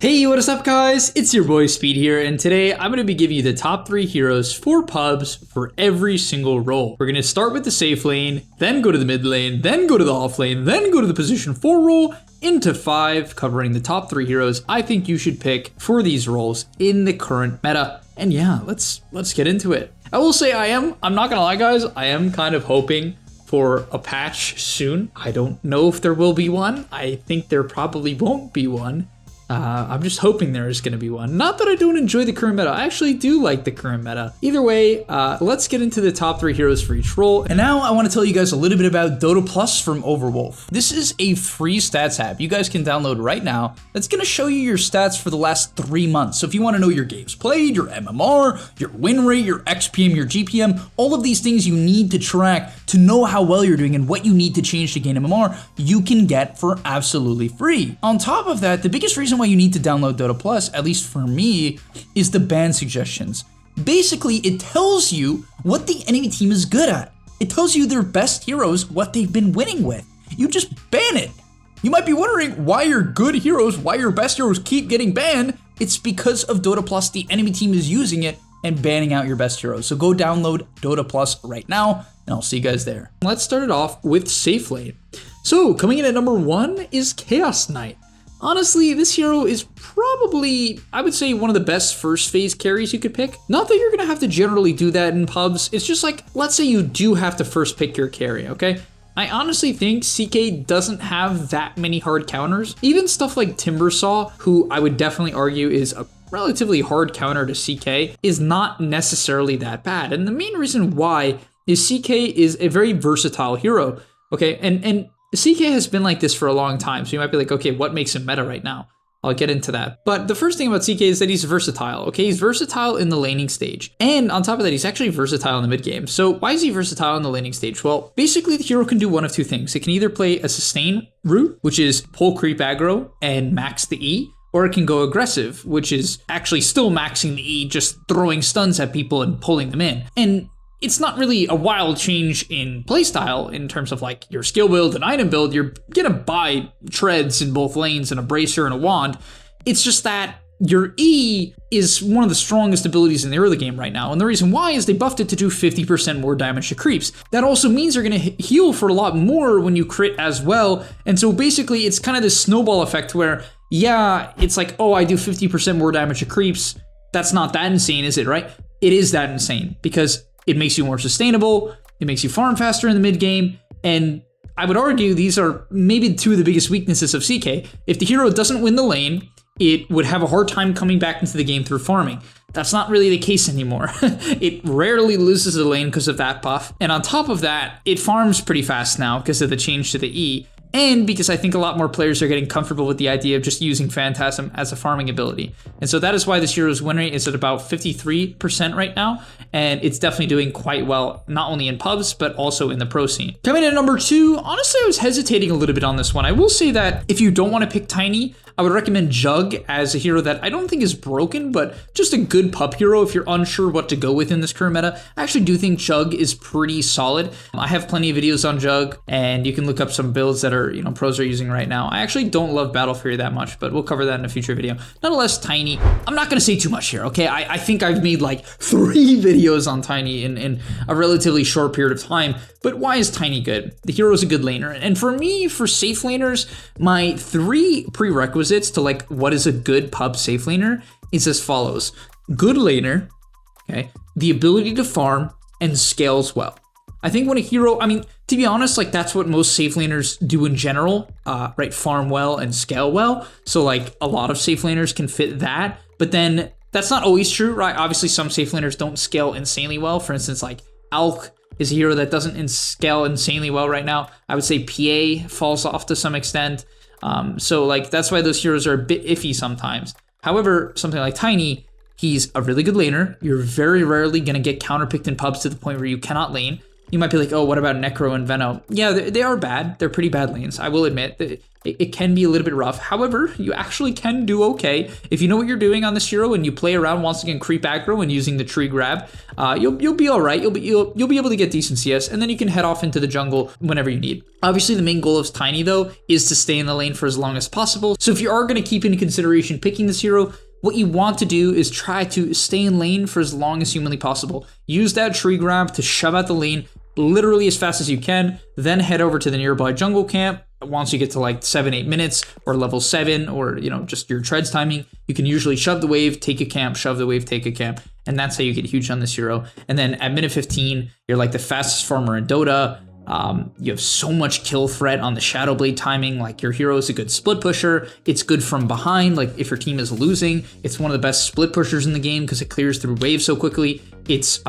Hey, what is up guys? It's your boy Speed here, and today I'm going to be giving you the top 3 heroes for pubs for every single role. We're going to start with the safe lane, then go to the mid lane, then go to the off lane, then go to the position 4 role, into 5, covering the top 3 heroes I think you should pick for these roles in the current meta. And yeah, let's get into it. I will say I'm not gonna lie guys, I am kind of hoping for a patch soon. I don't know if there will be one. I think there probably won't be one. I'm just hoping there is going to be one. Not that I don't enjoy the current meta. I actually do like the current meta. Either way, let's get into the top 3 heroes for each role. And now I want to tell you guys a little bit about DotaPlus from Overwolf. This is a free stats app you guys can download right now that's going to show you your stats for the last 3 months. So if you want to know your games played, your MMR, your win rate, your XPM, your GPM, all of these things you need to track to know how well you're doing and what you need to change to gain MMR, you can get for absolutely free. On top of that, the biggest reason why you need to download DotaPlus, at least for me, is the ban suggestions. Basically, it tells you what the enemy team is good at. It tells you their best heroes, what they've been winning with. You just ban it. You might be wondering why your good heroes, why your best heroes keep getting banned. It's because of DotaPlus. The enemy team is using it and banning out your best heroes. So go download DotaPlus right now, and I'll see you guys there. Let's start it off with safe lane. So coming in at number 1 is Chaos Knight. Honestly, this hero is probably, I would say, one of the best first phase carries you could pick. Not that you're gonna have to generally do that in pubs. It's just like, let's say you do have to first pick your carry, okay? I honestly think CK doesn't have that many hard counters. Even stuff like Timbersaw, who I would definitely argue is a relatively hard counter to CK, is not necessarily that bad. And the main reason why is CK is a very versatile hero, okay? And CK has been like this for a long time, so you might be like, okay, what makes him meta right now? I'll get into that. But the first thing about CK is that he's versatile, okay? He's versatile in the laning stage. And on top of that, he's actually versatile in the mid game. So why is he versatile in the laning stage? Well, basically the hero can do one of 2 things. It can either play a sustain route, which is pull creep aggro and max the E, or it can go aggressive, which is actually still maxing the E, just throwing stuns at people and pulling them in. And it's not really a wild change in playstyle in terms of like your skill build and item build. You're gonna buy treads in both lanes and a bracer and a wand. It's just that your E is one of the strongest abilities in the early game right now. And the reason why is they buffed it to do 50% more damage to creeps. That also means you're gonna heal for a lot more when you crit as well. And so basically it's kind of this snowball effect where, yeah, it's like, oh, I do 50% more damage to creeps. That's not that insane, is it, right? It is that insane because it makes you more sustainable, it makes you farm faster in the mid game, and I would argue these are maybe 2 of the biggest weaknesses of CK. If the hero doesn't win the lane, it would have a hard time coming back into the game through farming. That's not really the case anymore. It rarely loses the lane because of that buff, and on top of that, it farms pretty fast now because of the change to the E, and because I think a lot more players are getting comfortable with the idea of just using Phantasm as a farming ability. And so that is why this hero's win rate is at about 53% right now, and it's definitely doing quite well, not only in pubs, but also in the pro scene. Coming in at number 2, honestly, I was hesitating a little bit on this one. I will say that if you don't want to pick Tiny, I would recommend Jug as a hero that I don't think is broken, but just a good pub hero if you're unsure what to go with in this current meta. I actually do think Jug is pretty solid. I have plenty of videos on Jug, and you can look up some builds that are, pros are using right now. I actually don't love Battle Fury that much, but we'll cover that in a future video. Nonetheless, Tiny, I'm not gonna say too much here, okay? I think I've made like 3 videos on Tiny in a relatively short period of time, but why is Tiny good? The hero is a good laner, and for me, for safe laners, my 3 prerequisites to like what is a good pub safe laner is as follows. Good laner, okay, the ability to farm and scales well. I think when a hero, to be honest, like that's what most safe laners do in general, right? Farm well and scale well. So like a lot of safe laners can fit that, but then that's not always true, right? Obviously some safe laners don't scale insanely well. For instance, like Alk is a hero that doesn't scale insanely well right now. I would say PA falls off to some extent. So like that's why those heroes are a bit iffy sometimes. However, something like Tiny, he's a really good laner. You're very rarely gonna get counterpicked in pubs to the point where you cannot lane. You might be like, oh, what about Necro and Veno? Yeah, they are bad. They're pretty bad lanes, I will admit. it can be a little bit rough. However, you actually can do okay. If you know what you're doing on this hero and you play around once again creep aggro and using the tree grab, you'll be all right. You'll be able to get decent CS, and then you can head off into the jungle whenever you need. Obviously, the main goal of Tiny, though, is to stay in the lane for as long as possible. So if you are going to keep into consideration picking this hero, what you want to do is try to stay in lane for as long as humanly possible. Use that tree grab to shove out the lane literally as fast as you can, then head over to the nearby jungle camp. Once you get to like 7-8 minutes or level 7 or, you know, just your treads timing, you can usually shove the wave, take a camp, shove the wave, take a camp. And that's how you get huge on this hero. And then at minute 15, you're like the fastest farmer in Dota. You have so much kill threat on the Shadow Blade timing. Like, your hero is a good split pusher. It's good from behind. Like, if your team is losing, it's one of the best split pushers in the game because it clears through waves so quickly. It's,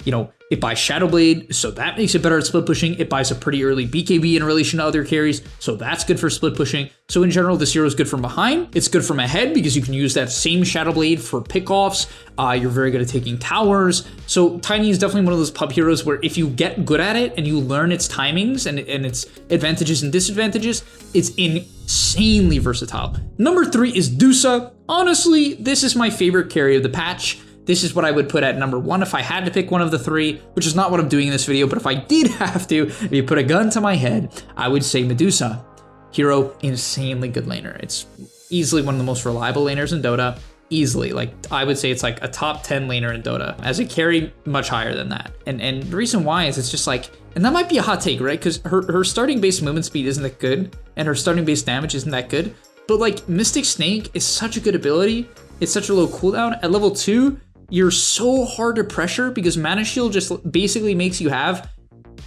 you know, it buys Shadow Blade, so that makes it better at split pushing. It buys a pretty early BKB in relation to other carries, so that's good for split pushing. So in general, this hero is good from behind. It's good from ahead because you can use that same Shadow Blade for pickoffs. You're very good at taking towers. So Tiny is definitely one of those pub heroes where if you get good at it and you learn its timings and its advantages and disadvantages, it's insanely versatile. Number 3 is Dusa. Honestly, this is my favorite carry of the patch. This is what I would put at number 1 if I had to pick one of the 3, which is not what I'm doing in this video, but if I did have to, if you put a gun to my head, I would say Medusa. Hero, insanely good laner. It's easily one of the most reliable laners in Dota. Easily, like, I would say it's like a top 10 laner in Dota. As a carry, much higher than that. And the reason why is it's just like, and that might be a hot take, right? Because her starting base movement speed isn't that good, and her starting base damage isn't that good. But like, Mystic Snake is such a good ability. It's such a low cooldown. At level 2, you're so hard to pressure because Mana Shield just basically makes you have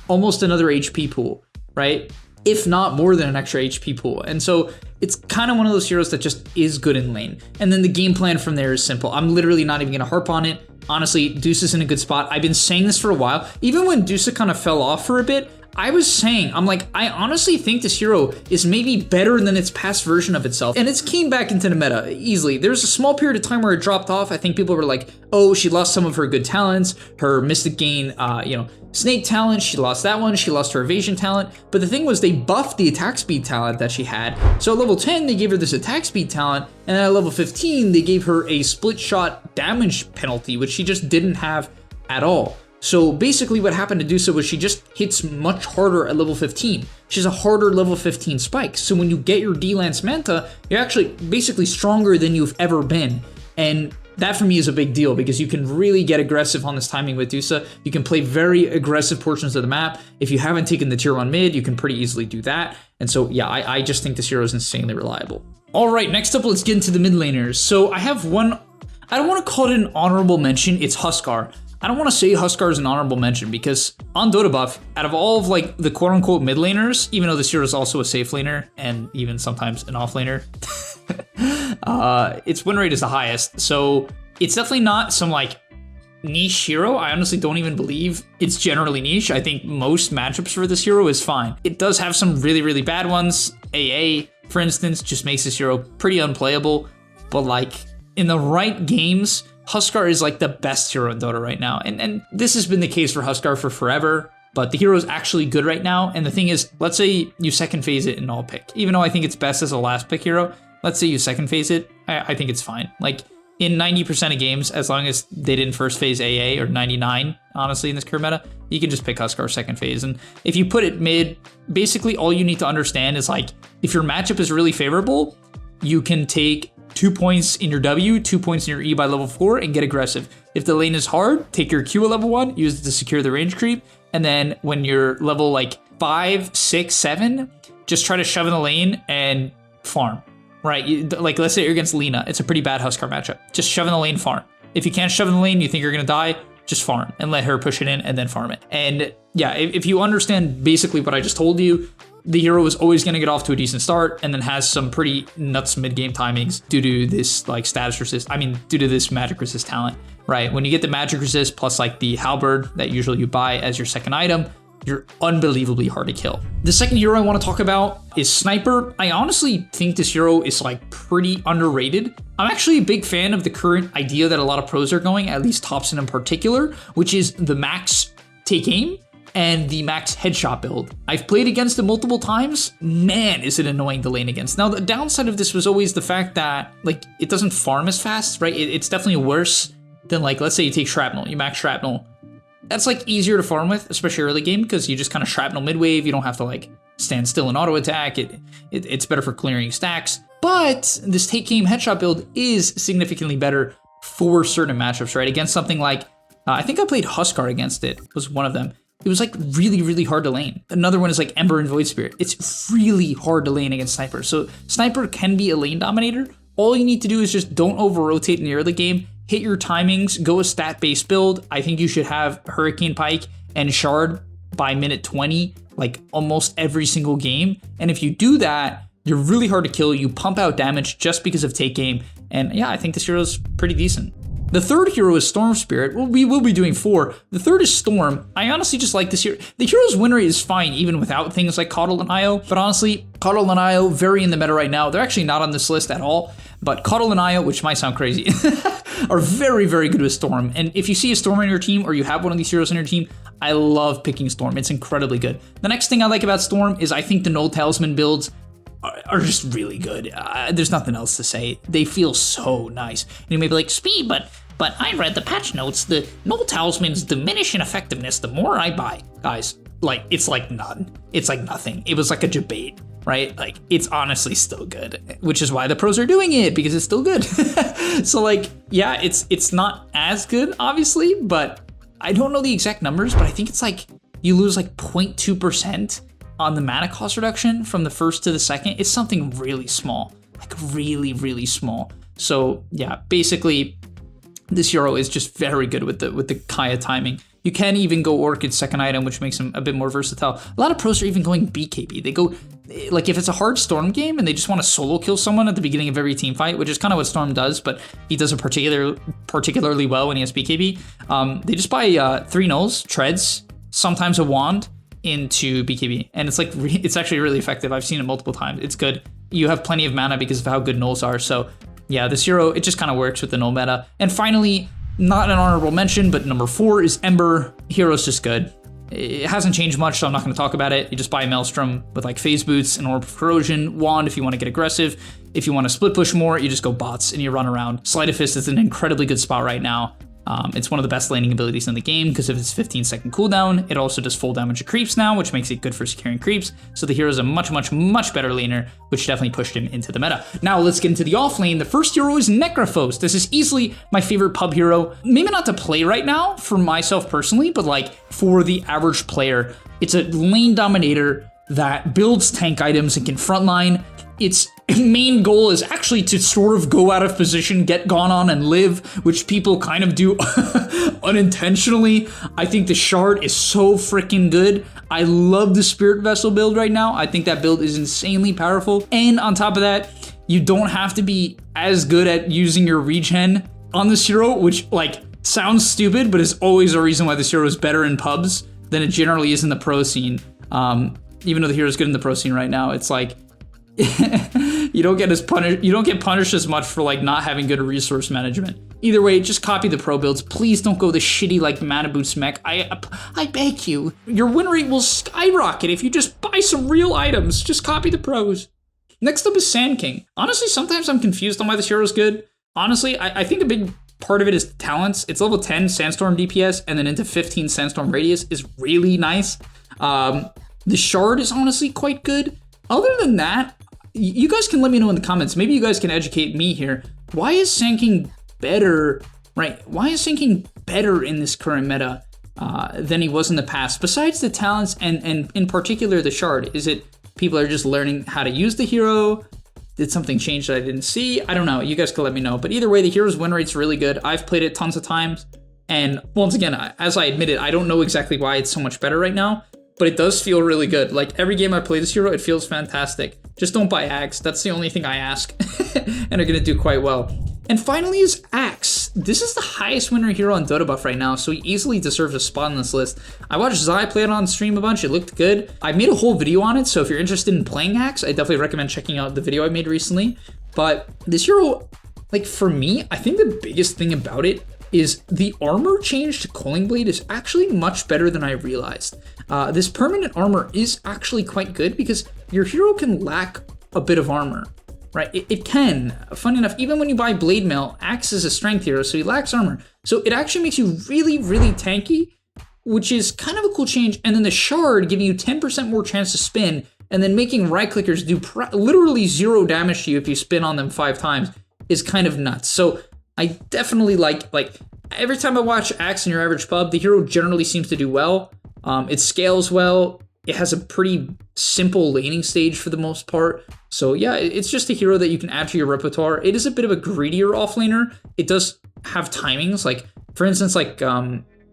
almost another HP pool, right? If not more than an extra HP pool. And so it's kind of one of those heroes that just is good in lane. And then the game plan from there is simple. I'm literally not even going to harp on it. Honestly, Deuce is in a good spot. I've been saying this for a while. Even when Deuce kind of fell off for a bit, I was saying, I'm like, I honestly think this hero is maybe better than its past version of itself. And it's came back into the meta easily. There's a small period of time where it dropped off. I think people were like, oh, she lost some of her good talents, her Mystic Gain, Snake talent, she lost that one, she lost her evasion talent. But the thing was, they buffed the attack speed talent that she had. So at level 10, they gave her this attack speed talent, and at level 15, they gave her a split shot damage penalty, which she just didn't have at all. So basically what happened to Dusa was she just hits much harder at level 15. She's a harder level 15 spike. So when you get your D-Lance Manta, you're actually basically stronger than you've ever been. And that for me is a big deal because you can really get aggressive on this timing with Dusa. You can play very aggressive portions of the map. If you haven't taken the tier 1 mid, you can pretty easily do that. And so yeah, I just think this hero is insanely reliable. All right, next up, let's get into the mid laners. So I have one, I don't want to call it an honorable mention, it's Huskar. I don't want to say Huskar is an honorable mention because on Dota Buff, out of all of like the quote unquote mid laners, even though this hero is also a safe laner and even sometimes an off laner, its win rate is the highest. So it's definitely not some like niche hero. I honestly don't even believe it's generally niche. I think most matchups for this hero is fine. It does have some really, really bad ones. AA, for instance, just makes this hero pretty unplayable. But like in the right games, Huskar is like the best hero in Dota right now. And this has been the case for Huskar for forever, but the hero is actually good right now. And the thing is, let's say you second phase it in all pick. Even though I think it's best as a last pick hero, let's say you second phase it, I think it's fine. Like in 90% of games, as long as they didn't first phase AA or 99, honestly, in this current meta, you can just pick Huskar second phase. And if you put it mid, basically all you need to understand is like, if your matchup is really favorable, you can take 2 points in your W, 2 points in your E by level 4 and get aggressive. If the lane is hard, take your Q at level 1, use it to secure the range creep. And then when you're level like 5, 6, 7, just try to shove in the lane and farm, right? Like let's say you're against Lina. It's a pretty bad Huskar matchup. Just shove in the lane, farm. If you can't shove in the lane, you think you're gonna die, just farm and let her push it in and then farm it. And yeah, if you understand basically what I just told you, the hero is always going to get off to a decent start and then has some pretty nuts mid-game timings due to this like status resist, due to this magic resist talent, right? When you get the magic resist plus like the halberd that usually you buy as your second item, you're unbelievably hard to kill. The second hero I want to talk about is Sniper. I honestly think this hero is like pretty underrated. I'm actually a big fan of the current idea that a lot of pros are going, at least Thompson in particular, which is the max take aim and the max headshot build. I've played against it multiple times. Man, is it annoying to lane against. Now, the downside of this was always the fact that, like, it doesn't farm as fast, right? It's definitely worse than, like, let's say you take Shrapnel, you max Shrapnel. That's, like, easier to farm with, especially early game, because you just kind of Shrapnel mid-wave. You don't have to, like, stand still and auto-attack. It's better for clearing stacks. But this take-game headshot build is significantly better for certain matchups, right? Against something like, I think I played Huskar against it, was one of them. It was like really, really hard to lane. Another one is like Ember and Void Spirit. It's really hard to lane against Sniper. So Sniper can be a lane dominator. All you need to do is just don't over-rotate in the early game, hit your timings, go a stat-based build. I think you should have Hurricane Pike and Shard by minute 20, like almost every single game. And if you do that, you're really hard to kill. You pump out damage just because of take game. And yeah, I think this hero is pretty decent. The third hero is Storm Spirit. Well, we will be doing 4. The third is Storm. I honestly just like this hero. The hero's win rate is fine even without things like Coddle and Io. But honestly, Coddle and Io, very in the meta right now. They're actually not on this list at all. But Coddle and Io, which might sound crazy, are very, very good with Storm. And if you see a Storm on your team or you have one of these heroes on your team, I love picking Storm. It's incredibly good. The next thing I like about Storm is I think the Null Talisman builds are just really good. There's nothing else to say. They feel so nice. And you may be like, Speed, but I read the patch notes. The Null Talismans diminish in effectiveness the more I buy. Guys, like, it's like none. It's like nothing. It was like a debate, right? Like, it's honestly still good, which is why the pros are doing it, because it's still good. So, like, yeah, it's not as good, obviously, but I don't know the exact numbers, but I think it's like you lose like 0.2% on the mana cost reduction from the first to the second. It's something really small, like really, really small. So yeah, basically this hero is just very good with the Kaya timing. You can even go Orchid second item, which makes him a bit more versatile. A lot of pros are even going BKB. They go, like if it's a hard Storm game and they just want to solo kill someone at the beginning of every team fight, which is kind of what Storm does, but he does it particularly well when he has BKB. They just buy 3 nulls, treads, sometimes a wand, into BKB, and it's like it's actually really effective. I've seen it multiple times. It's good. You have plenty of mana because of how good nulls are. So yeah, this hero, it just kind of works with the null meta. And finally, not an honorable mention, but number 4 is Ember. Hero's just good. It hasn't changed much, so I'm not going to talk about it. You just buy a Maelstrom with like phase boots and Orb of Corrosion, wand if you want to get aggressive. If you want to split push more, you just go bots and you run around. Sleight of Fist is an incredibly good spot right now. It's one of the best laning abilities in the game because of its 15-second cooldown. It also does full damage to creeps now, which makes it good for securing creeps. So the hero is a much, much, much better laner, which definitely pushed him into the meta. Now let's get into the off lane. The first hero is Necrophos. This is easily my favorite pub hero. Maybe not to play right now for myself personally, but like for the average player. It's a lane dominator that builds tank items and can frontline. Its main goal is actually to sort of go out of position, get gone on, and live, which people kind of do unintentionally. I think the Shard is so freaking good. I love the Spirit Vessel build right now. I think that build is insanely powerful. And on top of that, you don't have to be as good at using your regen on this hero, which like sounds stupid, but is always a reason why this hero is better in pubs than it generally is in the pro scene. Even though the hero is good in the pro scene right now, it's like you don't get punished as much for like not having good resource management. Either way, just copy the pro builds. Please don't go the shitty like mana boots mech. I beg you. Your win rate will skyrocket if you just buy some real items. Just copy the pros. Next up is Sand King. Honestly, sometimes I'm confused on why this hero is good. Honestly, I think a big part of it is talents. It's level 10 Sandstorm DPS and then into 15 Sandstorm Radius is really nice. The Shard is honestly quite good. Other than that, you guys can let me know in the comments. Maybe you guys can educate me here. Why is Sand King better, right? Why is Sand King better in this current meta than he was in the past? Besides the talents and in particular the Shard, is it people are just learning how to use the hero? Did something change that I didn't see? I don't know. You guys can let me know. But either way, the hero's win rate's really good. I've played it tons of times. And once again, as I admitted, I don't know exactly why it's so much better right now, but it does feel really good. Like every game I play this hero, it feels fantastic. Just don't buy Axe. That's the only thing I ask. And they're gonna do quite well. And finally is Axe. This is the highest winner hero on Dota buff right now, so he easily deserves a spot on this list. I watched Zai play it on stream a bunch. It looked good. I made a whole video on it, so if you're interested in playing Axe, I definitely recommend checking out the video I made recently. But this hero, like for me, I think the biggest thing about it is the armor change to Calling Blade is actually much better than I realized. This permanent armor is actually quite good because your hero can lack a bit of armor, right? It can. Funny enough, even when you buy Blade Mail, Axe is a strength hero, so he lacks armor. So it actually makes you really, really tanky, which is kind of a cool change. And then the Shard giving you 10% more chance to spin, and then making right clickers do literally 0 damage to you if you spin on them 5 times is kind of nuts. So I definitely like every time I watch Axe in your average pub, the hero generally seems to do well. It scales well. It has a pretty simple laning stage for the most part. So yeah, it's just a hero that you can add to your repertoire. It is a bit of a greedier offlaner. It does have timings. Like, for instance, like,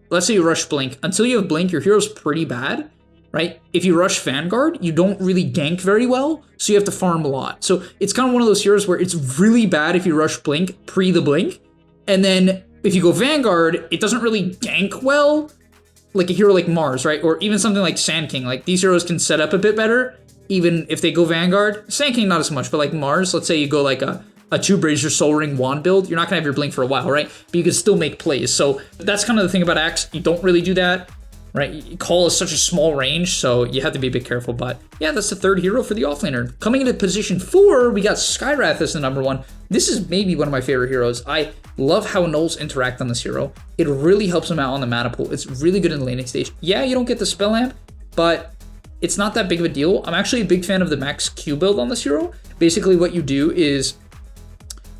let's say you rush Blink. Until you have Blink, your hero's pretty bad, right? If you rush Vanguard, you don't really gank very well, so you have to farm a lot. So it's kind of one of those heroes where it's really bad if you rush Blink pre the Blink, and then if you go Vanguard, it doesn't really gank well, like a hero like Mars, right? Or even something like Sand King. Like, these heroes can set up a bit better, even if they go Vanguard. Sand King, not as much, but like Mars, let's say you go like a Two Brazier Soul Ring Wand build, you're not gonna have your Blink for a while, right? But you can still make plays. So that's kind of the thing about Axe. You don't really do that, right? Call is such a small range, so you have to be a bit careful. But yeah, that's the third hero for the offlaner. Coming into position 4, we got Skywrath as the number 1. This is maybe one of my favorite heroes. I love how Knolls interact on this hero. It really helps him out on the mana pool. It's really good in the laning stage. Yeah, you don't get the Spell Amp, but it's not that big of a deal. I'm actually a big fan of the max Q build on this hero. Basically, what you do is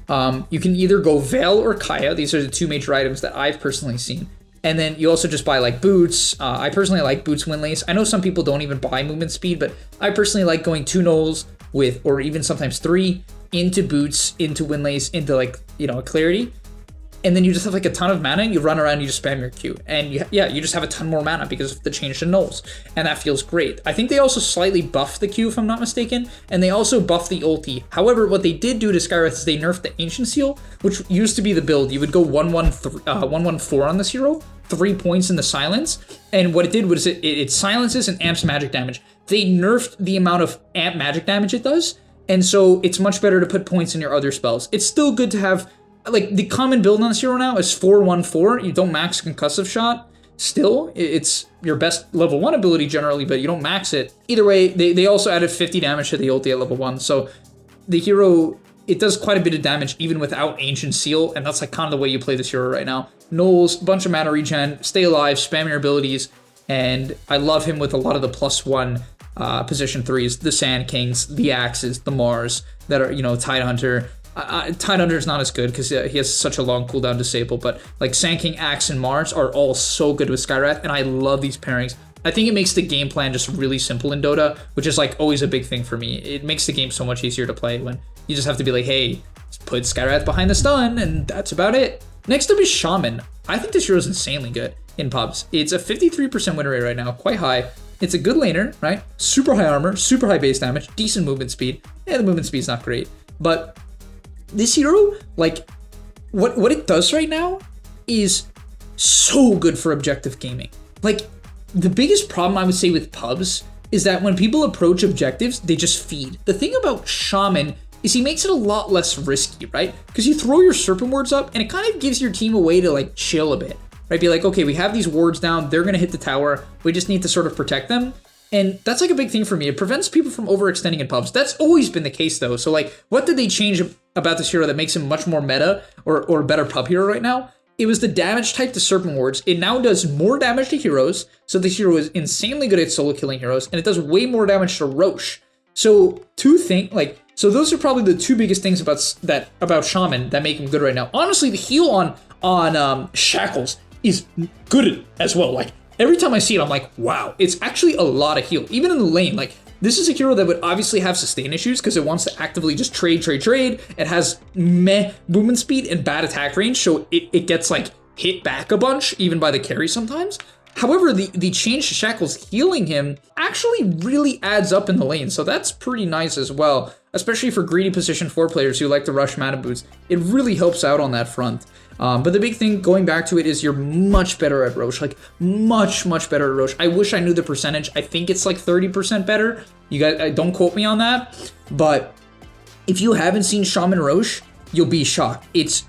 you can either go Veil or Kaya. These are the 2 major items that I've personally seen. And then you also just buy like boots. I personally like boots Windlace. I know some people don't even buy movement speed, but I personally like going 2 Knolls with, or even sometimes 3, into boots, into Windlace, into like, you know, a Clarity. And then you just have like a ton of mana and you run around, you just spam your Q. And you just have a ton more mana because of the change to Knolls. And that feels great. I think they also slightly buffed the Q, if I'm not mistaken. And they also buffed the ulti. However, what they did do to Skywrath is they nerfed the Ancient Seal, which used to be the build. You would go 1-1-4 on this hero, 3 points in the silence. And what it did was it silences and amps magic damage. They nerfed the amount of amp magic damage it does. And so it's much better to put points in your other spells. It's still good to have, like, the common build on this hero now is 4-1-4. You don't max Concussive Shot. Still, it's your best level 1 ability generally, but you don't max it. Either way, they also added 50 damage to the ulti at level 1. So the hero, it does quite a bit of damage even without Ancient Seal, and that's like kind of the way you play this hero right now. Knolls, bunch of mana regen, stay alive, spam your abilities, and I love him with a lot of the +1 position 3s, the Sand Kings, the Axes, the Mars that are, you know, Tidehunter. Tidehunter is not as good because he has such a long cooldown disable, but like Sand King, Axe, and Mars are all so good with Skywrath, and I love these pairings. I think it makes the game plan just really simple in Dota, which is like always a big thing for me. It makes the game so much easier to play when you just have to be like, hey, just put Skywrath behind the stun, and that's about it. Next up is Shaman. I think this hero is insanely good in pubs. It's a 53% win rate right now, quite high. It's a good laner, right? Super high armor, super high base damage, decent movement speed. Yeah, the movement speed's not great, but this hero, like, what it does right now is so good for objective gaming. Like, the biggest problem I would say with pubs is that when people approach objectives, they just feed. The thing about Shaman is he makes it a lot less risky, right? Because you throw your Serpent Wards up and it kind of gives your team a way to like chill a bit, right? Be like, okay, we have these wards down, they're gonna hit the tower, we just need to sort of protect them. And that's like a big thing for me. It prevents people from overextending in pubs. That's always been the case though. So like, what did they change about this hero that makes him much more meta or a better pub hero right now? It was the damage type to Serpent Wards. It now does more damage to heroes. So this hero is insanely good at solo killing heroes, and it does way more damage to Roche. So so those are probably the 2 biggest things about Shaman that make him good right now. Honestly, the heal on Shackles is good as well. Like, every time I see it, I'm like, wow, it's actually a lot of heal. Even in the lane, like, this is a hero that would obviously have sustain issues because it wants to actively just trade. It has meh movement speed and bad attack range, so it gets, like, hit back a bunch, even by the carry sometimes. However, the change to Shackles healing him actually really adds up in the lane, so that's pretty nice as well, especially for greedy position 4 players who like to rush mana boots. It really helps out on that front. But the big thing, going back to it, is you're much better at Roche, like much better at Roche. I wish I knew the percentage. I think it's like 30% better. You guys, don't quote me on that, but if you haven't seen Shaman Roche, you'll be shocked. It's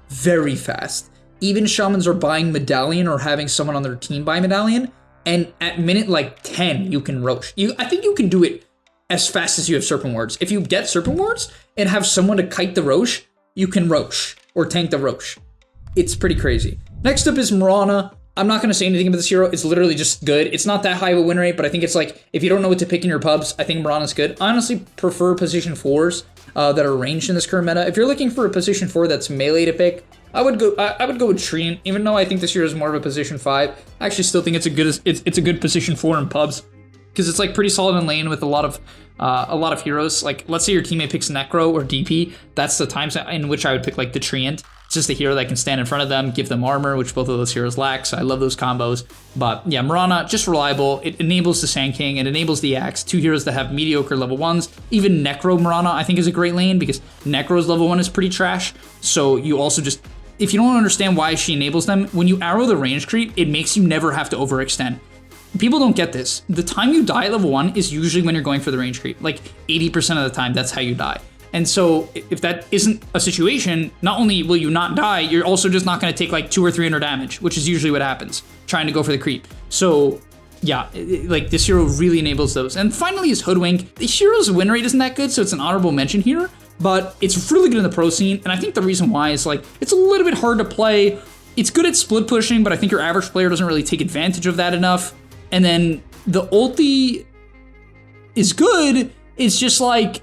very fast. even shamans are buying medallion or having someone on their team buy medallion, and at minute like 10 you can Rosh. I think you can do it as fast as you have serpent wards. If you get serpent wards and have someone to kite the Rosh, you can Rosh or tank the Rosh. It's pretty crazy. Next up is Mirana. I'm not going to say anything about this hero. It's literally just good. It's not that high of a win rate, but I think it's like, if you don't know what to pick in your pubs, I think Mirana's good. I honestly prefer position 4s that are ranged in this current meta. If you're looking for a position 4 that's melee to pick, I would go with Treant, even though I think this hero is more of a position 5. I actually still think it's a good position 4 in pubs, because it's like pretty solid in lane with a lot of heroes. Like, let's say your teammate picks Necro or DP, that's the times in which I would pick like the Treant. It's just a hero that can stand in front of them, give them armor, which both of those heroes lack, so I love those combos. But yeah, Mirana, just reliable. It enables the Sand King, it enables the Axe, 2 heroes that have mediocre level 1s. Even Necro Mirana, I think, is a great lane, because Necro's level 1 is pretty trash, so you also just, if you don't understand why she enables them, when you arrow the range creep, it makes you never have to overextend. People don't get this. The time you die at level 1 is usually when you're going for the range creep. Like 80% of the time, that's how you die. And so if that isn't a situation, not only will you not die, you're also just not going to take like 200 or 300 damage, which is usually what happens trying to go for the creep. So yeah, like this hero really enables those. And finally is Hoodwink. The hero's win rate isn't that good, so it's an honorable mention here, but it's really good in the pro scene. And I think the reason why is like, it's a little bit hard to play. It's good at split pushing, but I think your average player doesn't really take advantage of that enough. And then the ulti is good. It's just like,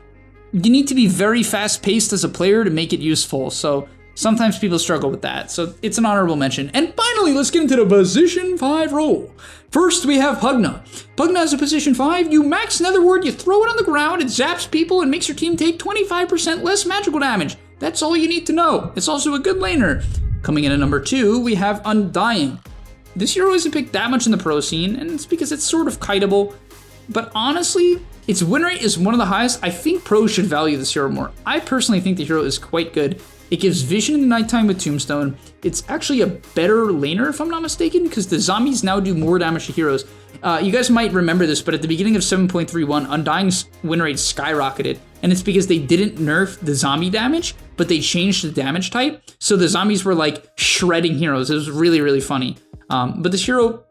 you need to be very fast-paced as a player to make it useful, so sometimes people struggle with that, so it's an honorable mention. And finally, let's get into the position 5 role. First, we have Pugna. Pugna is a position 5. You max Netherward, you throw it on the ground, it zaps people, and makes your team take 25% less magical damage. That's all you need to know. It's also a good laner. Coming in at number 2, we have Undying. This hero isn't picked that much in the pro scene, and it's because it's sort of kiteable, but honestly, its win rate is one of the highest. I think pros should value this hero more. I personally think the hero is quite good. It gives vision in the nighttime with Tombstone. It's actually a better laner, if I'm not mistaken, because the zombies now do more damage to heroes. You guys might remember this, but at the beginning of 7.31, Undying's win rate skyrocketed, and it's because they didn't nerf the zombie damage, but they changed the damage type, so the zombies were like shredding heroes. It was really, really funny. But this hero,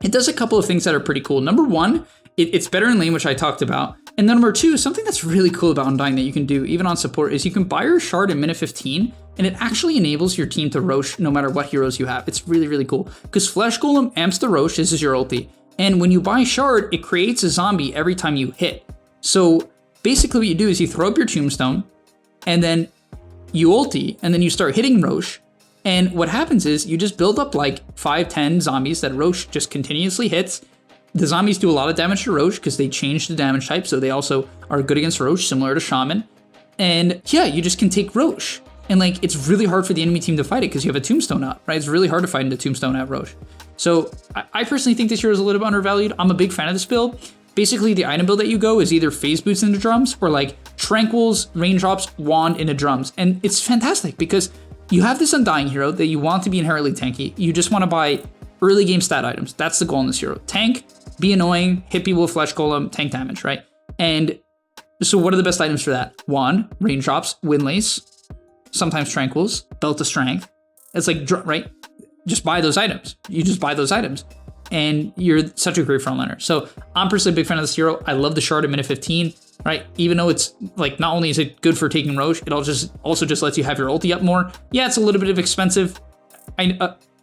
it does a couple of things that are pretty cool. Number 1, it's better in lane, which I talked about. And then number 2, something that's really cool about Undying that you can do, even on support, is you can buy your shard in minute 15, and it actually enables your team to Rosh no matter what heroes you have. It's really, really cool. Because Flesh Golem amps the Rosh, this is your ulti. And when you buy shard, it creates a zombie every time you hit. So basically what you do is you throw up your Tombstone, and then you ulti, and then you start hitting Rosh. And what happens is you just build up like 5-10 zombies that Rosh just continuously hits. The zombies do a lot of damage to Rosh because they changed the damage type, so they also are good against Rosh, similar to Shaman. And yeah, you just can take Rosh. And like, it's really hard for the enemy team to fight it because you have a Tombstone up, right? It's really hard to fight into Tombstone at Rosh. So I personally think this hero is a little bit undervalued. I'm a big fan of this build. Basically, the item build that you go is either phase boots into drums or like Tranquils, raindrops, wand into drums. And it's fantastic because you have this Undying hero that you want to be inherently tanky. You just want to buy early game stat items. That's the goal in this hero. Tank, be annoying, hit people with Flesh Golem, tank damage, right? And so what are the best items for that? Wand, raindrops, windlace, sometimes tranquils, belt of strength. It's like, right? Just buy those items. You just buy those items. And you're such a great frontliner. So I'm personally a big fan of this hero. I love the shard at minute 15, right? Even though it's like, not only is it good for taking Rosh, it also just lets you have your ulti up more. Yeah, it's a little bit of expensive.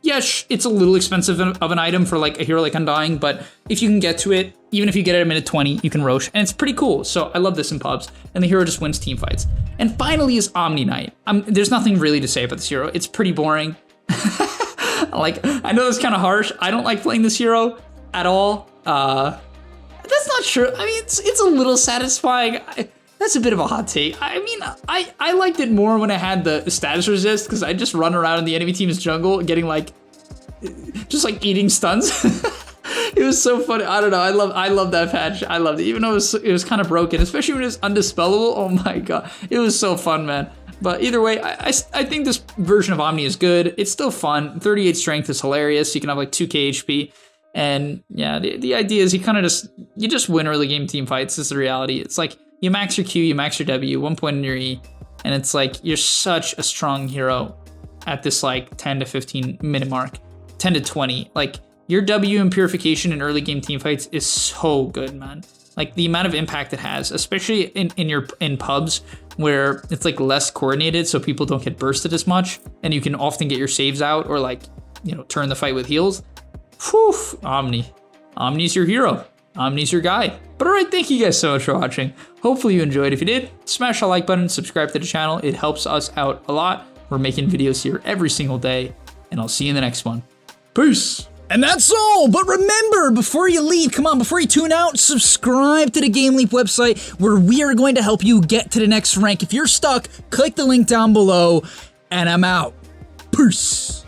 Yes, it's a little expensive of an item for like a hero like Undying, but if you can get to it, even if you get it at minute 20, you can Rosh, and it's pretty cool. So I love this in pubs, and the hero just wins team fights. And finally is Omni Knight. There's nothing really to say about this hero. It's pretty boring. Like, I know that's kind of harsh. I don't like playing this hero at all. That's not true. I mean, it's a little satisfying. That's a bit of a hot take. I mean, I liked it more when I had the status resist, because I just run around in the enemy team's jungle getting like, just like eating stuns. It was so funny. I don't know. I love that patch. I loved it, even though it was kind of broken, especially when it was undispellable. Oh my god, it was so fun, man. But either way, I think this version of Omni is good. It's still fun. 38 strength is hilarious. You can have like 2k HP. And yeah, the idea is you just win early game team fights. This is the reality. It's like you max your Q, you max your W, 1 point in your E, and it's like you're such a strong hero. at this like 10 to 15 minute mark, 10 to 20. Like your W in purification in early game team fights is so good, man. Like the amount of impact it has, especially in pubs where it's like less coordinated, so people don't get bursted as much, and you can often get your saves out or like, you know, turn the fight with heals. Whew, Omni's your hero. Omni's your guy. But all right, thank you guys so much for watching. Hopefully you enjoyed. If you did, smash the like button, subscribe to the channel. It helps us out a lot. We're making videos here every single day, and I'll see you in the next one. Peace. And that's all, but remember, before you leave, come on, before you tune out, subscribe to the Game Leap website where we are going to help you get to the next rank. If you're stuck, click the link down below, and I'm out. Peace.